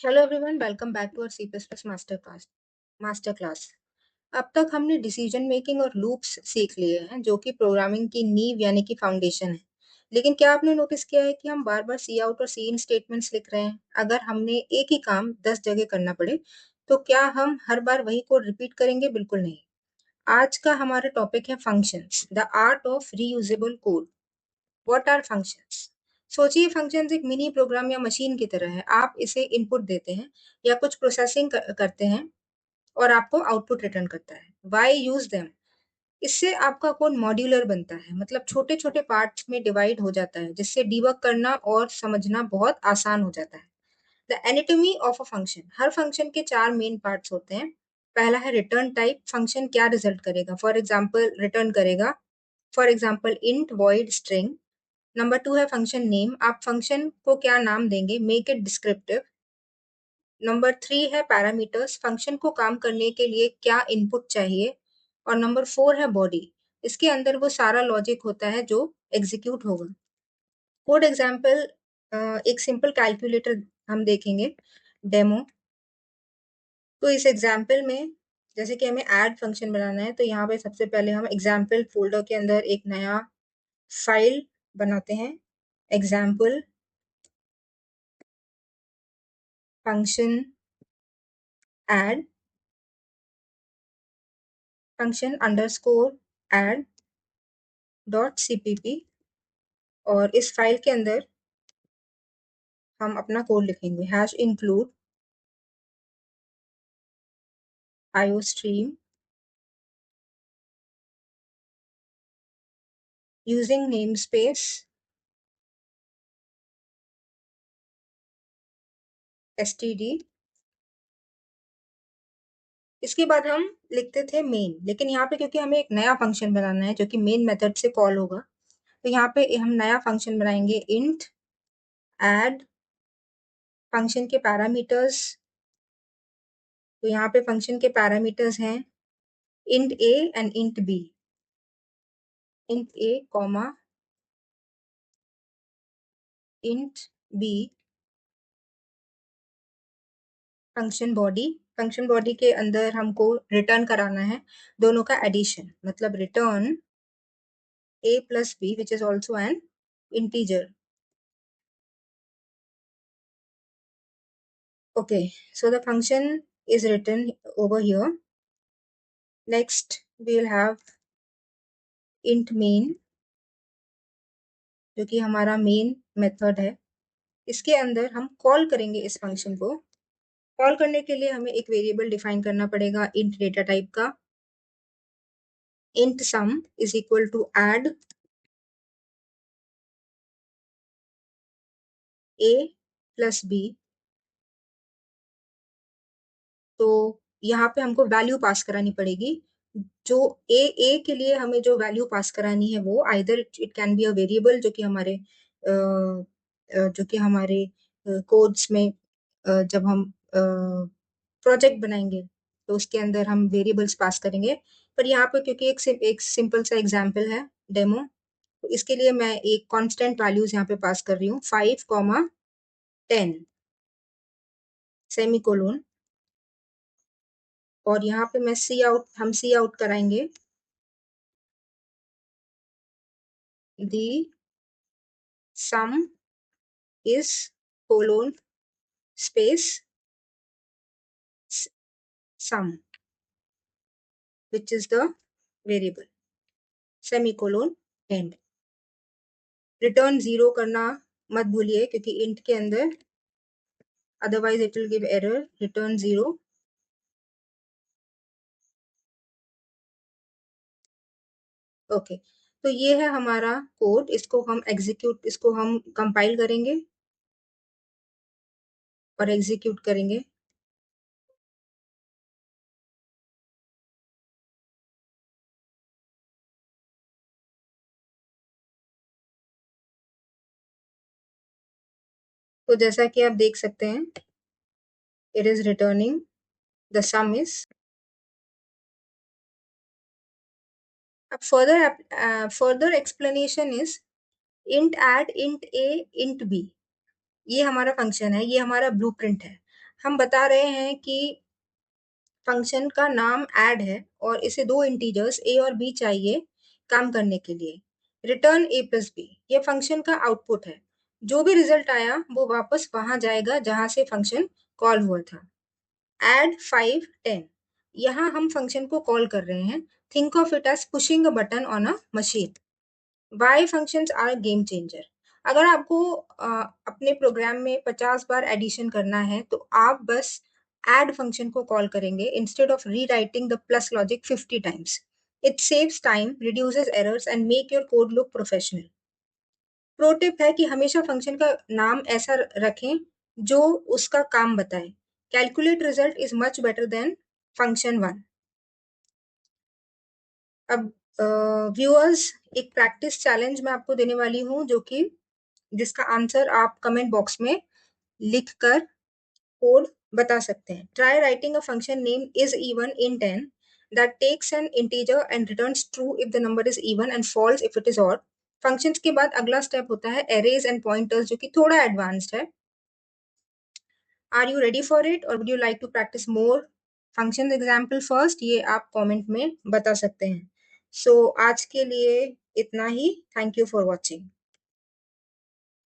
Hello everyone, welcome back to our C plus plus master class. अब तक हमने decision making और loops सीख लिए हैं जो कि प्रोग्रामिंग की नींव यानी कि फाउंडेशन है। लेकिन क्या आपने नोटिस किया है कि हम बार बार सी आउट और सी इन स्टेटमेंट्स लिख रहे हैं? अगर हमने एक ही काम 10 जगह करना पड़े तो क्या हम हर बार वही कोड रिपीट करेंगे? बिल्कुल नहीं। आज का हमारा टॉपिक है functions, the art of reusable code. What are functions? सोचिए, फंक्शंस एक मिनी प्रोग्राम या मशीन की तरह है। आप इसे इनपुट देते हैं या कुछ प्रोसेसिंग करते हैं और आपको आउटपुट रिटर्न करता है। Why use them? इससे आपका कोड मॉड्यूलर बनता है, मतलब छोटे छोटे पार्ट्स में डिवाइड हो जाता है, जिससे डिबग करना और समझना बहुत आसान हो जाता है। The anatomy of a function. Her function के चार मेन पार्ट्स होते हैं। पहला है रिटर्न टाइप। फंक्शन क्या रिजल्ट करेगा? फॉर एग्जाम्पल रिटर्न करेगा, for example int, void, string. Number two है फंक्शन नेम। आप फंक्शन को क्या नाम देंगे? Make it descriptive. Number three है पैरामीटर्स। फंक्शन को काम करने के लिए क्या इनपुट चाहिए? और नंबर फोर है बॉडी। इसके अंदर वो सारा लॉजिक होता है जो एग्जीक्यूट होगा। कोड एग्जाम्पल, एक सिंपल कैलकुलेटर हम देखेंगे, डेमो। तो इस एग्जाम्पल में जैसे कि हमें ऐड फंक्शन बनाना है, तो यहाँ पे सबसे पहले हम एग्जाम्पल फोल्डर के अंदर एक नया फाइल बनाते हैं। Example function add, function underscore add dot cpp। और इस फाइल के अंदर हम अपना कोड लिखेंगे। Hash include iostream using namespace std। इसके बाद हम लिखते थे मेन, लेकिन यहाँ पे क्योंकि हमें एक नया फंक्शन बनाना है जो कि मेन मेथड से कॉल होगा, तो यहाँ पे हम नया फंक्शन बनाएंगे इंट ऐड। फंक्शन के पैरामीटर्स, तो यहाँ पे फंक्शन के पैरामीटर्स हैं int a and int b. Int a comma int b. Function body के अंदर हमको रिटर्न कराना है दोनों का एडिशन, मतलब return a plus b which is also an integer. Okay, so the function is written over here. Next we'll have int main, जो कि हमारा मेन मेथड है। इसके अंदर हम कॉल करेंगे इस फंक्शन को। कॉल करने के लिए हमें एक वेरिएबल डिफाइन करना पड़ेगा इंट डेटा टाइप का। int sum is equal to add a plus b। तो यहाँ पे हमको वैल्यू पास करानी पड़ेगी। जो ए के लिए हमें जो वैल्यू पास करानी है वो either it can be a variable, जो कि हमारे कोड्स में जब हम प्रोजेक्ट बनाएंगे तो उसके अंदर हम वेरिएबल्स पास करेंगे। पर यहाँ पे क्योंकि एक सिंपल सा एग्जांपल है, डेमो, तो इसके लिए मैं एक कांस्टेंट वैल्यूज यहाँ पे पास कर रही हूँ, 5, 10 सेमीकोलोन। और यहाँ पे मैं सी आउट कराएंगे the sum is colon space sum which is the variable, semicolon end. Return zero करना मत भूलिए क्योंकि इंट के अंदर otherwise it will give error. Return zero. Okay, तो ये है हमारा कोड। इसको हम कंपाइल करेंगे और एग्जीक्यूट करेंगे। तो जैसा कि आप देख सकते हैं, it is returning the sum is. अब further explanation is int add int A int B. ये हमारा फंक्शन है, ये हमारा ब्लूप्रिंट है। हम बता रहे हैं कि फंक्शन का नाम ऐड है और इसे दो इंटीजर्स ए और बी चाहिए काम करने के लिए। रिटर्न ए प्लस बी, ये फंक्शन का आउटपुट है। जो भी रिजल्ट आया वो वापस वहां जाएगा जहां से फंक्शन कॉल हुआ था। एड 5 10, यहाँ हम फंक्शन को कॉल कर रहे हैं। Think of it as pushing a button on a machine. Why functions are game changer. अगर आपको अपने प्रोग्राम में 50 बार एडिशन करना है तो आप बस ऐड फंक्शन को कॉल करेंगे instead of rewriting the plus logic 50 times. It saves time, reduces errors and make your code look professional. Pro tip है कि हमेशा फंक्शन का नाम ऐसा रखें जो उसका काम बताए। Calculate result is much better than function one. अब व्यूअर्स, एक प्रैक्टिस चैलेंज मैं आपको देने वाली हूँ जो कि जिसका आंसर आप कमेंट बॉक्स में लिख कर कोड बता सकते हैं। Try writing a function name is even in 10 that takes an integer and returns true if the number is even and false if it is odd। Functions के बाद अगला स्टेप होता है एरेज एंड पॉइंटर्स, जो कि थोड़ा advanced है। Are you ready for it और would you like to practise more function example first, ये आप कमेंट में बता सकते हैं। सो आज के लिए इतना ही। Thank you for watching.